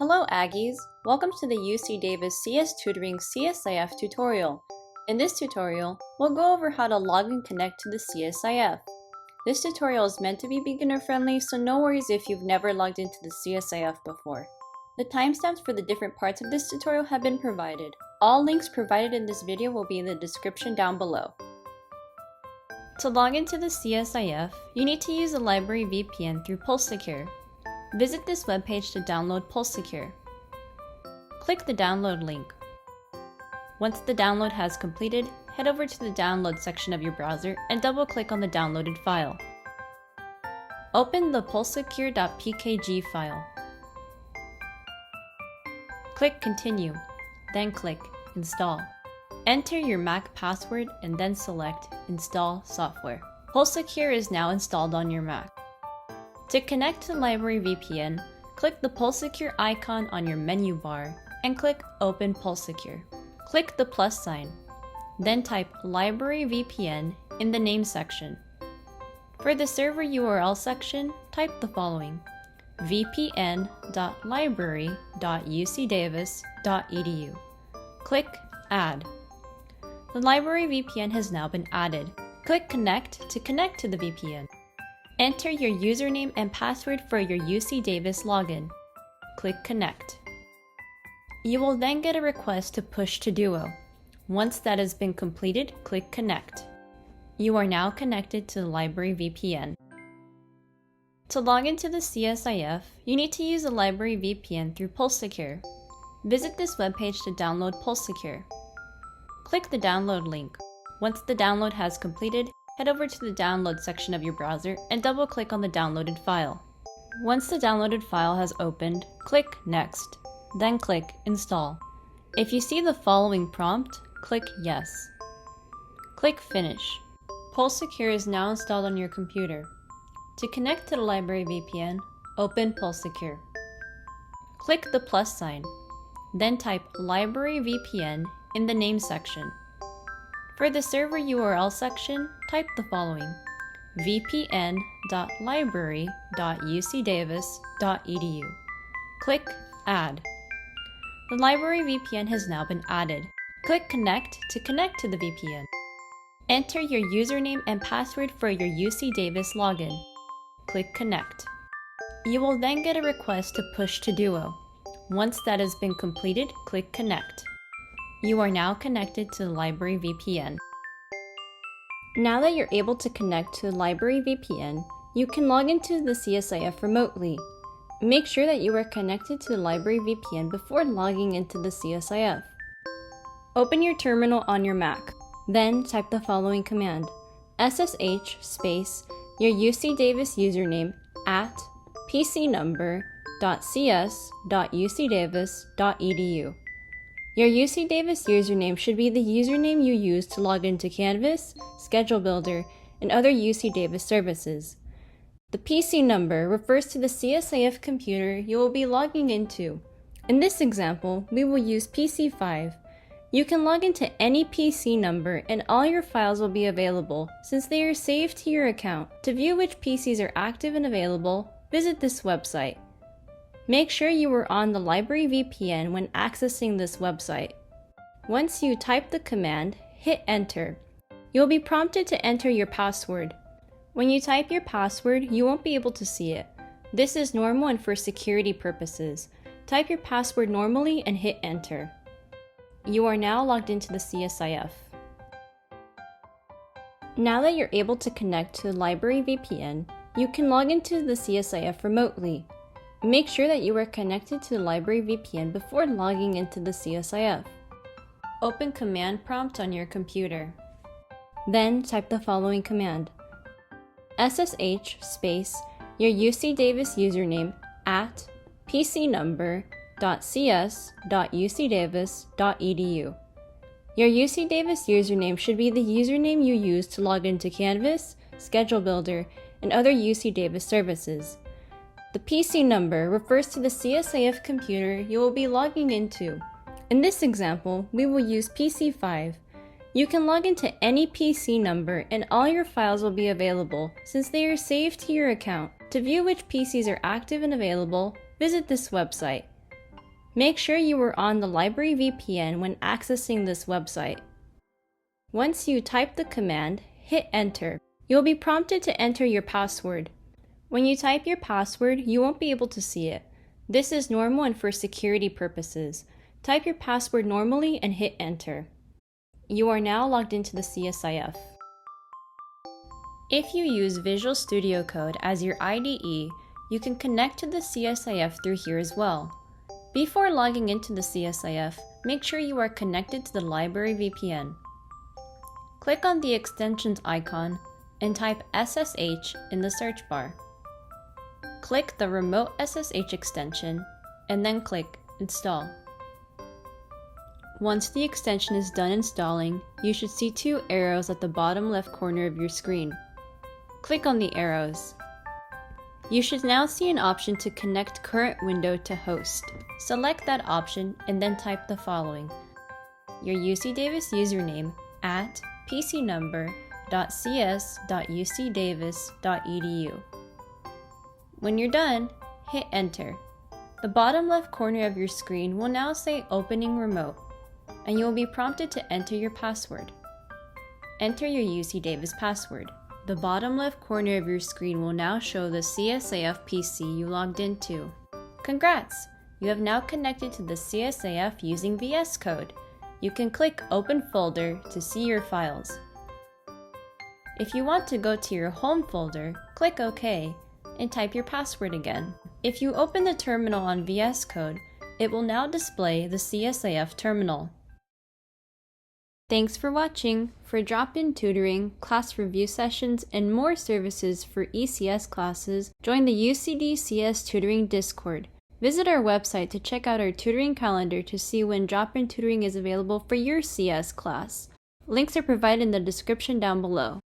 Hello Aggies! Welcome to the UC Davis CS Tutoring CSIF tutorial. In this tutorial, we'll go over how to log and connect to the CSIF. This tutorial is meant to be beginner friendly, so no worries if you've never logged into the CSIF before. The timestamps for the different parts of this tutorial have been provided. All links provided in this video will be in the description down below. To log into the CSIF, you need to use the Library VPN through PulseSecure. Visit this webpage to download PulseSecure. Click the download link. Once the download has completed, head over to the download section of your browser and double-click on the downloaded file. Open the pulsesecure.pkg file. Click Continue, then click Install. Enter your Mac password and then select Install Software. PulseSecure is now installed on your Mac. To connect to Library VPN, click the PulseSecure icon on your menu bar and click Open PulseSecure. Click the plus sign, then type Library VPN in the name section. For the server URL section, type the following: vpn.library.ucdavis.edu. Click Add. The Library VPN has now been added. Click Connect to connect to the VPN. Enter your username and password for your UC Davis login. Click Connect. You will then get a request to push to Duo. Once that has been completed, click Connect. You are now connected to the Library VPN. To log into the CSIF, you need to use the Library VPN through PulseSecure. Visit this webpage to download PulseSecure. Click the download link. Once the download has completed, head over to the download section of your browser and double-click on the downloaded file. Once the downloaded file has opened, click Next, then click Install. If you see the following prompt, click Yes. Click Finish. PulseSecure is now installed on your computer. To connect to the Library VPN, open PulseSecure. Click the plus sign, then type Library VPN in the name section. For the server URL section, type the following: vpn.library.ucdavis.edu. Click Add. The Library VPN has now been added. Click Connect to connect to the VPN. Enter your username and password for your UC Davis login. Click Connect. You will then get a request to push to Duo. Once that has been completed, click Connect. You are now connected to the Library VPN. Now that you're able to connect to the Library VPN, you can log into the CSIF remotely. Make sure that you are connected to the Library VPN before logging into the CSIF. Open your terminal on your Mac. Then type the following command: ssh space your UC Davis username at pcnumber.cs.ucdavis.edu. Your UC Davis username should be the username you use to log into Canvas, Schedule Builder, and other UC Davis services. The PC number refers to the CSIF computer you will be logging into. In this example, we will use PC5. You can log into any PC number and all your files will be available since they are saved to your account. To view which PCs are active and available, visit this website. Make sure you are on the Library VPN when accessing this website. Once you type the command, hit Enter. You'll be prompted to enter your password. When you type your password, you won't be able to see it. This is normal and for security purposes. Type your password normally and hit Enter. You are now logged into the CSIF. Now that you're able to connect to the Library VPN, you can log into the CSIF remotely. Make sure that you are connected to the Library VPN before logging into the CSIF. Open Command Prompt on your computer. Then type the following command: ssh space your UC Davis username at pcnumber.cs.ucdavis.edu. Your UC Davis username should be the username you use to log into Canvas, Schedule Builder, and other UC Davis services. The PC number refers to the CSIF computer you will be logging into. In this example, we will use PC5. You can log into any PC number and all your files will be available since they are saved to your account. To view which PCs are active and available, visit this website. Make sure you are on the Library VPN when accessing this website. Once you type the command, hit enter. You will be prompted to enter your password. When you type your password, you won't be able to see it. This is normal and for security purposes. Type your password normally and hit enter. You are now logged into the CSIF. If you use Visual Studio Code as your IDE, you can connect to the CSIF through here as well. Before logging into the CSIF, make sure you are connected to the Library VPN. Click on the extensions icon and type SSH in the search bar. Click the Remote SSH extension and then click Install. Once the extension is done installing, you should see two arrows at the bottom left corner of your screen. Click on the arrows. You should now see an option to connect current window to host. Select that option and then type the following: your UC Davis username at pcnumber.cs.ucdavis.edu. When you're done, hit enter. The bottom left corner of your screen will now say Opening Remote, and you will be prompted to enter your password. Enter your UC Davis password. The bottom left corner of your screen will now show the CSIF PC you logged into. Congrats! You have now connected to the CSIF using VSCode. You can click Open Folder to see your files. If you want to go to your home folder, click OK and type your password again. If you open the terminal on VSCode, it will now display the CSIF terminal. Thanks for watching. For drop-in tutoring, class review sessions, and more services for ECS classes, join the UCD CS Tutoring Discord. Visit our website to check out our tutoring calendar to see when drop-in tutoring is available for your CS class. Links are provided in the description down below.